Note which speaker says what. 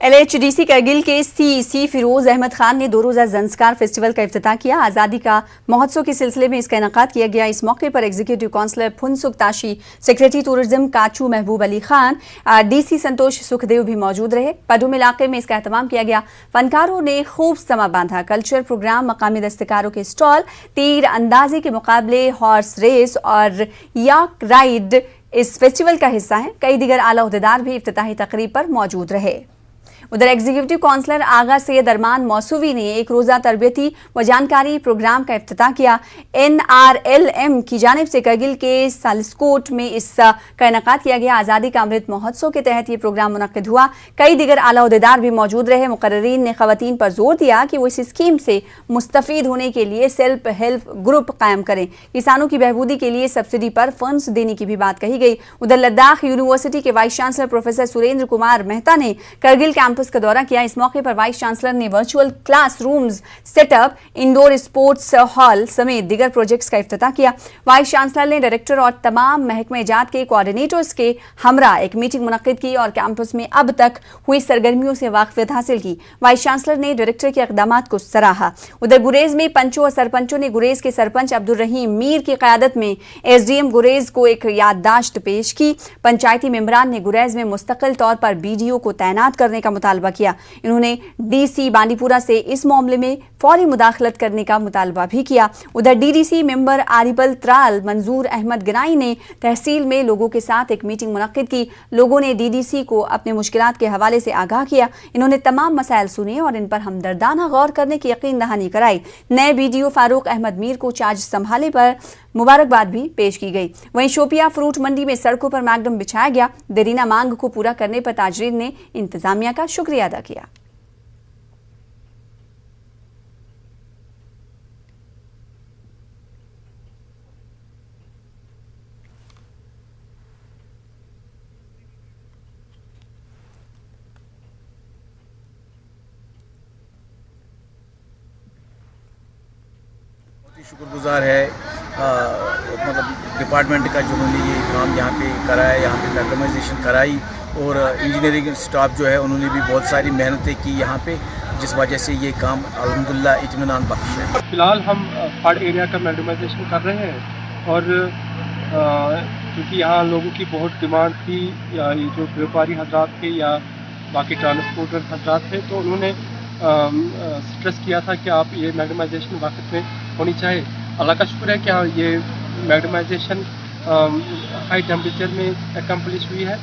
Speaker 1: LHDC Kargil के CEC Firoz Ahmad Khan ने 2 रोज़ा ज़ंस्कार फेस्टिवल का इफ्तिताह किया। आज़ादी का महोत्सव के सिलसिले में इसका इनेकाद किया गया। इस मौके पर executive councillor Phunsuk Tashi, secretary tourism Kachoo Mehboob Ali Khan, DC संतोष सुखदेव भी मौजूद रहे। पडुम इलाके में इसका एहतमाम किया गया। फनकारों ने खूब समा बांधा। कल्चर प्रोग्राम, मकामी दस्तकारों के स्टॉल, तीर अंदाजी के मुकाबले, हॉर्स रेस और याक राइड इस फेस्टिवल का हिस्सा हैं। कई दीगर आला ओहदेदार भी इफ्तिताही तकरीब पर मौजूद रहे। उधर एग्जीक्यूटिव काउंसलर आगा सैयद अरमान मौसूवी ने एक रोज़ा तरबियती व जानकारी प्रोग्राम का इफ्तिताह किया। NRLM की जानिब से करगिल के सालिसकोट में इसका इनेकाद किया गया। आज़ादी का अमृत महोत्सव के तहत ये प्रोग्राम मुनक्किद हुआ। कई दीगर आला ओहदेदार भी मौजूद रहे। मुकर्ररीन ने ख़वातीन पर जोर दिया कि वो इस स्कीम से मुस्तफ़ीद होने के लिए सेल्फ हेल्प ग्रुप कायम करें। किसानों की बहबूदी के लिए सब्सिडी पर फंड्स देने की भी बात कही गई। उधर लद्दाख यूनिवर्सिटी के vice chancellor professor Surendra Kumar Mehta ने करगिल कैंपस का दौरा किया। इस मौके पर वाइस चांसलर ने virtual class rooms setup, indoor sports hall समेत दीगर प्रोजेक्ट्स का इफ्तिताह किया। वाइस चांसलर ने डायरेक्टर और तमाम महकमे जात के कोऑर्डिनेटर्स के हमरा एक मीटिंग मुनक्किद की और कैंपस में अब तक हुई सरगर्मियों से वाकफियत हासिल की। वाइस चांसलर ने डायरेक्टर के इक़दामात को सराहा। उधर गुरेज में पंचों और सरपंचों ने गुरेज के सरपंच अब्दुल रहीम मीर की क़यादत में SDM गुरेज को एक याददाश्त पेश की। पंचायती मेंबरान ने गुरेज में मुस्तकिल तौर पर BDO को तैनात करने का मुतालबा किया। इन्होंने DC बांडीपुरा से इस मामले में फौरी मुदाखलत करने का मुतालबा भी किया। उधर DDC मेंबर आरिबल त्राल मंजूर अहमद गनाई ने तहसील में लोगों के साथ एक मीटिंग मुनक्किद की। लोगों ने DDC को अपने मुश्किलात के हवाले से आगाह किया। इन्होंने तमाम मसाइल सुने और इन पर हमदर्दाना गौर करने की यकीन दहानी कराई। नए BDO फारूक अहमद मीर को चार्ज संभालने पर मुबारकबाद भी पेश की गई। वहीं शोपिया फ्रूट मंडी में सड़कों पर मैगडम बिछाया गया। देरीना मांग को पूरा करने पर ताजरीन ने इंतजामिया का शुक्रिया अदा किया।
Speaker 2: शुक्रगुजार है मतलब डिपार्टमेंट का जिन्होंने ये काम यहाँ पे कराया, यहाँ पे मैगडमाइजेशन कराई और इंजीनियरिंग स्टाफ जो है उन्होंने भी बहुत सारी मेहनतें की यहाँ पे, जिस वजह से ये काम अल्हम्दुलिल्लाह इत्मीनान बख्श है।
Speaker 3: फिलहाल हम फड़ एरिया का मैगडमाइजेशन कर रहे हैं और क्योंकि यहाँ लोगों की बहुत डिमांड थी, या ये जो व्यापारी हजरात थे या बाकी ट्रांसपोर्टर हजरात थे, तो उन्होंने स्ट्रेस किया था कि आप ये मैगडमाइजेशन वक्त में होनी चाहिए। अल्लाह का शुक्र है कि ये मैगडमाइजेशन हाई टेम्परेचर में एकम्प्लिश हुई है।